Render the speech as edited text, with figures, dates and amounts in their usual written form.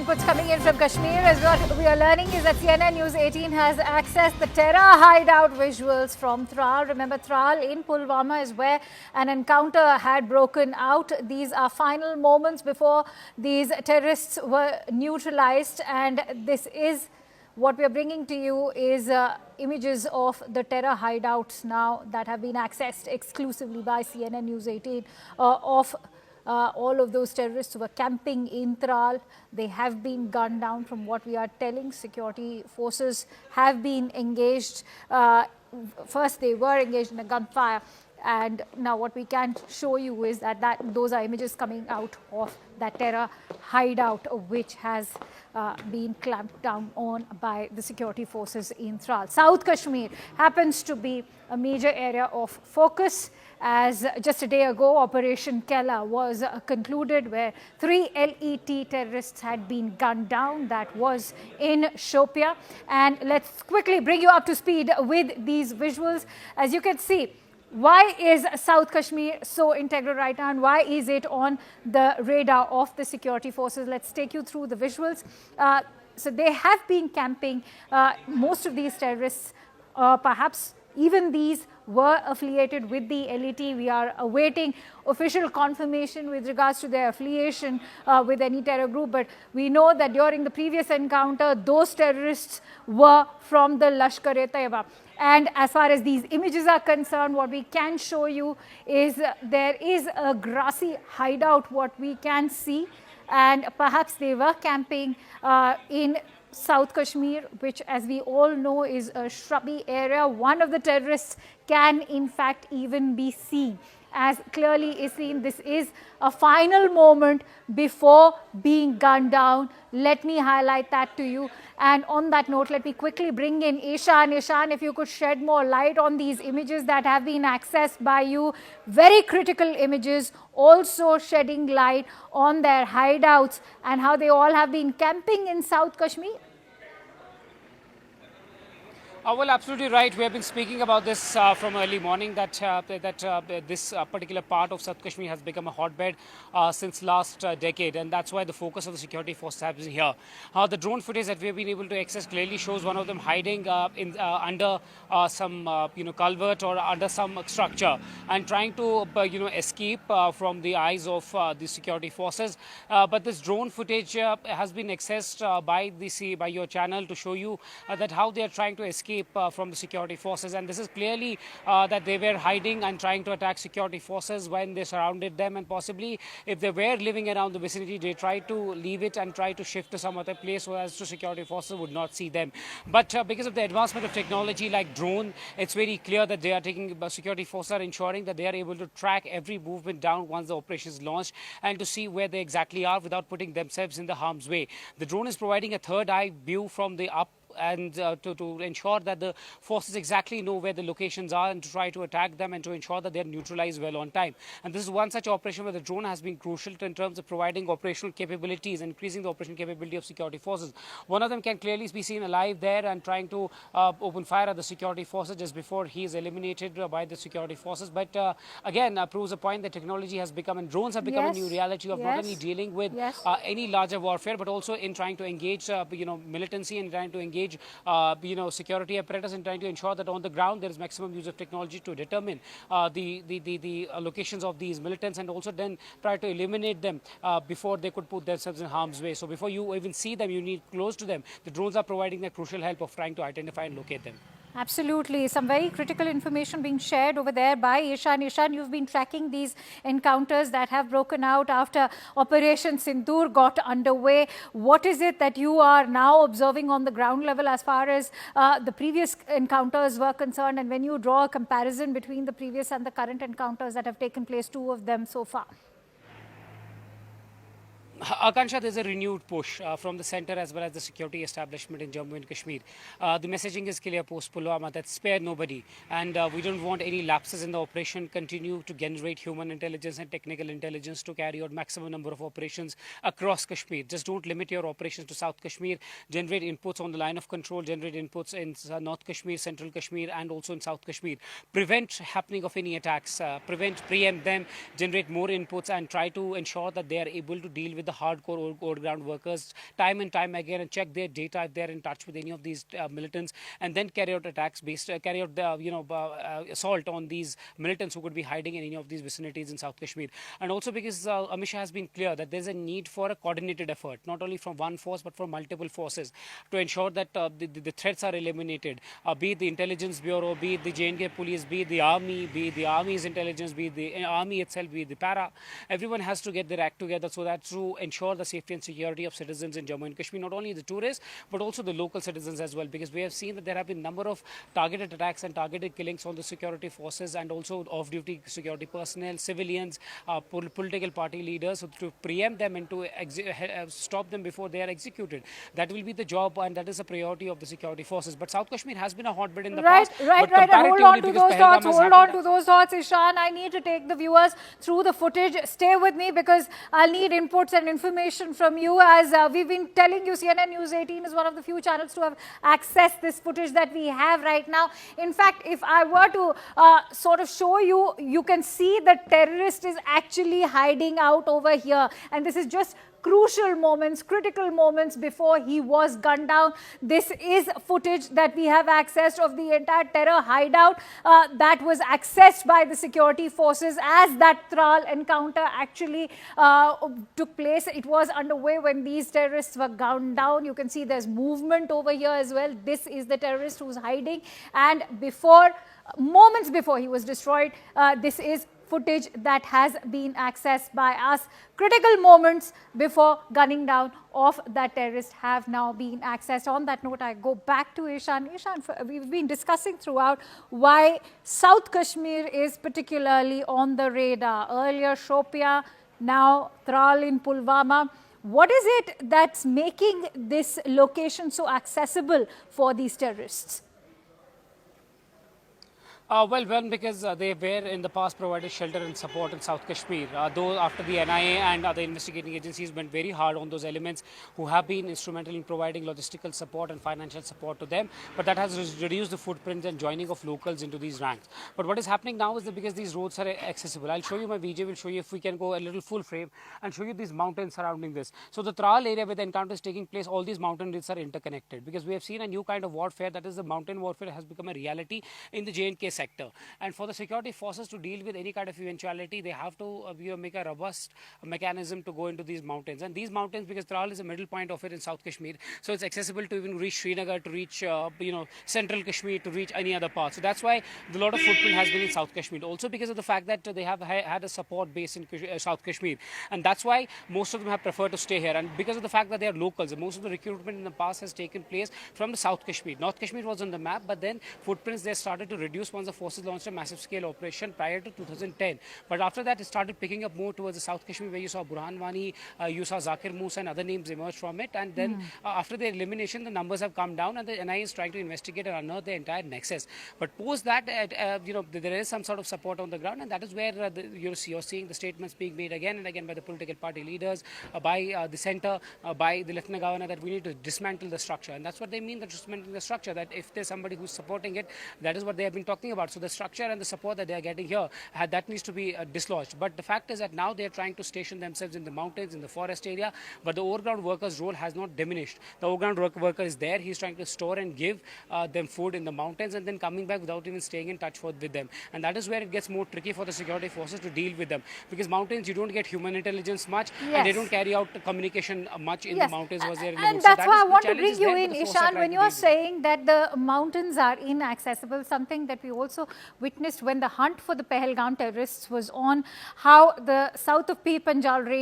inputs coming in from Kashmir. As what we are learning is that CNN News 18 has accessed the terror hideout visuals from Tral. Remember, Tral in Pulwama is where an encounter had broken out. These are final moments before these terrorists were neutralized, and this is what we are bringing to you is images of the terror hideouts now that have been accessed exclusively by CNN News 18 of all of those terrorists who were camping in Tral. They have been gunned down from what we are telling. Security forces have been engaged. First, they were engaged in a gunfire. And now what we can show you is that those are images coming out of that terror hideout, which has been clamped down on by the security forces in Tral. South Kashmir happens to be a major area of focus, as just a day ago, Operation Kela was concluded, where 3 LET terrorists had been gunned down. That was in Shopia. And let's quickly bring you up to speed with these visuals. As you can see, why is South Kashmir so integral right now, and why is it on the radar of the security forces? Let's take you through the visuals. So they have been camping. Most of these terrorists, perhaps even these, were affiliated with the LET. We are awaiting official confirmation with regards to their affiliation with any terror group. But we know that during the previous encounter, those terrorists were from the Lashkar-e-Taiba. And as far as these images are concerned, what we can show you is there is a grassy hideout, what we can see. And perhaps they were camping in South Kashmir, which, as we all know, is a shrubby area. One of the terrorists can, in fact, even be seen. As clearly is seen, this is a final moment before being gunned down. Let me highlight that to you. And on that note, let me quickly bring in Ishan. Ishan, if you could shed more light on these images that have been accessed by you. Very critical images, also shedding light on their hideouts and how they all have been camping in South Kashmir. Well, absolutely right. We have been speaking about this from early morning, that this particular part of South Kashmir has become a hotbed since last decade, and that's why the focus of the security forces has been here. The drone footage that we have been able to access clearly shows one of them hiding under some culvert or under some structure and trying to escape from the eyes of the security forces. But this drone footage has been accessed by your channel to show you that how they are trying to escape from the security forces, and this is clearly that they were hiding and trying to attack security forces when they surrounded them, and possibly if they were living around the vicinity, they tried to leave it and try to shift to some other place so as to security forces would not see them. But because of the advancement of technology like drone, it's very clear that they are taking, security forces are ensuring that they are able to track every movement down once the operation is launched and to see where they exactly are without putting themselves in the harm's way. The drone is providing a third eye view from the up, and to ensure that the forces exactly know where the locations are and to try to attack them and to ensure that they are neutralized well on time. And this is one such operation where the drone has been crucial in terms of providing operational capabilities and increasing the operational capability of security forces. One of them can clearly be seen alive there and trying to open fire at the security forces just before he is eliminated by the security forces. But again, proves a point that technology has become, and drones have become a new reality of not only dealing with any larger warfare, but also in trying to engage militancy and trying to engage security apparatus and trying to ensure that on the ground there is maximum use of technology to determine the locations of these militants, and also then try to eliminate them before they could put themselves in harm's way. So before you even see them, you need close to them. The drones are providing the crucial help of trying to identify and locate them. Absolutely. Some very critical information being shared over there by Ishan. Ishan, you've been tracking these encounters that have broken out after Operation Sindoor got underway. What is it that you are now observing on the ground level as far as the previous encounters were concerned? And when you draw a comparison between the previous and the current encounters that have taken place, 2 of them so far? Akansha, there's a renewed push from the center as well as the security establishment in Jammu and Kashmir. The messaging is clear post Pulwama that spare nobody, and we don't want any lapses in the operation. Continue to generate human intelligence and technical intelligence to carry out maximum number of operations across Kashmir. Just don't limit your operations to South Kashmir. Generate inputs on the line of control, generate inputs in North Kashmir, Central Kashmir, and also in South Kashmir. Prevent happening of any attacks, preempt them, generate more inputs, and try to ensure that they are able to deal with the the hardcore ground workers time and time again and check their data if they're in touch with any of these militants, and then carry out attacks carry out the assault on these militants who could be hiding in any of these vicinities in South Kashmir. And also because Amit Shah has been clear that there's a need for a coordinated effort, not only from one force but from multiple forces, to ensure that the threats are eliminated, be it the intelligence bureau, be it the J&K police, be it the army, be it the army's intelligence, be it the army itself, be it the para. Everyone has to get their act together so that to ensure the safety and security of citizens in Jammu and Kashmir, not only the tourists but also the local citizens as well, because we have seen that there have been a number of targeted attacks and targeted killings on the security forces and also off-duty security personnel, civilians, political party leaders, so to preempt them and to stop them before they are executed. That will be the job, and that is a priority of the security forces. But South Kashmir has been a hotbed in the past. Right. Hold on to those thoughts. Hold on to those thoughts, Ishan. I need to take the viewers through the footage. Stay with me because I'll need inputs and information from you. As we've been telling you, CNN News 18 is one of the few channels to have accessed this footage that we have right now. In fact, if I were to sort of show you, you can see the terrorist is actually hiding out over here. And this is just crucial moments, critical moments before he was gunned down. This is footage that we have accessed of the entire terror hideout that was accessed by the security forces as that Tral encounter actually took place. It was underway when these terrorists were gunned down. You can see there's movement over here as well. This is the terrorist who's hiding, and moments before he was destroyed, this is footage that has been accessed by us. Critical moments before gunning down of that terrorist have now been accessed. On that note, I go back to Ishan. Ishan, we've been discussing throughout why South Kashmir is particularly on the radar. Earlier Shopia, now Tral in Pulwama. What is it that's making this location so accessible for these terrorists? Well, one, because they were in the past provided shelter and support in South Kashmir, though after the NIA and other investigating agencies went very hard on those elements who have been instrumental in providing logistical support and financial support to them, but that has reduced the footprint and joining of locals into these ranks. But what is happening now is that because these roads are accessible, I'll show you, my VJ will show you, if we can go a little full frame and show you these mountains surrounding this. So the Tral area where the encounter is taking place, all these mountain ranges are interconnected, because we have seen a new kind of warfare, that is the mountain warfare has become a reality in the J&K sector. And for the security forces to deal with any kind of eventuality, they have to make a robust mechanism to go into these mountains. And these mountains, because Tral is a middle point of it in South Kashmir, so it's accessible to even reach Srinagar, to reach central Kashmir, to reach any other part. So that's why a lot of footprint has been in South Kashmir. Also because of the fact that they have had a support base in South Kashmir, and that's why most of them have preferred to stay here. And because of the fact that they are locals, most of the recruitment in the past has taken place from the South Kashmir. North Kashmir was on the map, but then footprints they started to reduce once the forces launched a massive scale operation prior to 2010. But after that, it started picking up more towards the South Kashmir, where you saw Burhan Wani, you saw Zakir Musa and other names emerge from it. And then after the elimination, the numbers have come down, and the NIA is trying to investigate and unearth the entire nexus. But post that, there is some sort of support on the ground, and that is where you're seeing the statements being made again and again by the political party leaders, by the centre, by the Lieutenant Governor, that we need to dismantle the structure. And that's what they mean, that dismantling the structure, that if there's somebody who's supporting it, that is what they have been talking about. So the structure and the support that they are getting here, that needs to be dislodged. But the fact is that now they are trying to station themselves in the mountains, in the forest area, but the overground worker's role has not diminished. The overground worker is there. He's trying to store and give them food in the mountains, and then coming back without even staying in touch with them. And that is where it gets more tricky for the security forces to deal with them, because mountains, you don't get human intelligence much, and they don't carry out communication much in the mountains. And that's why I want to bring you in, Ishan, when you're saying that the mountains are inaccessible, something that we also witnessed when the hunt for the Pahalgam terrorists was on, how the south of Pir Panjal range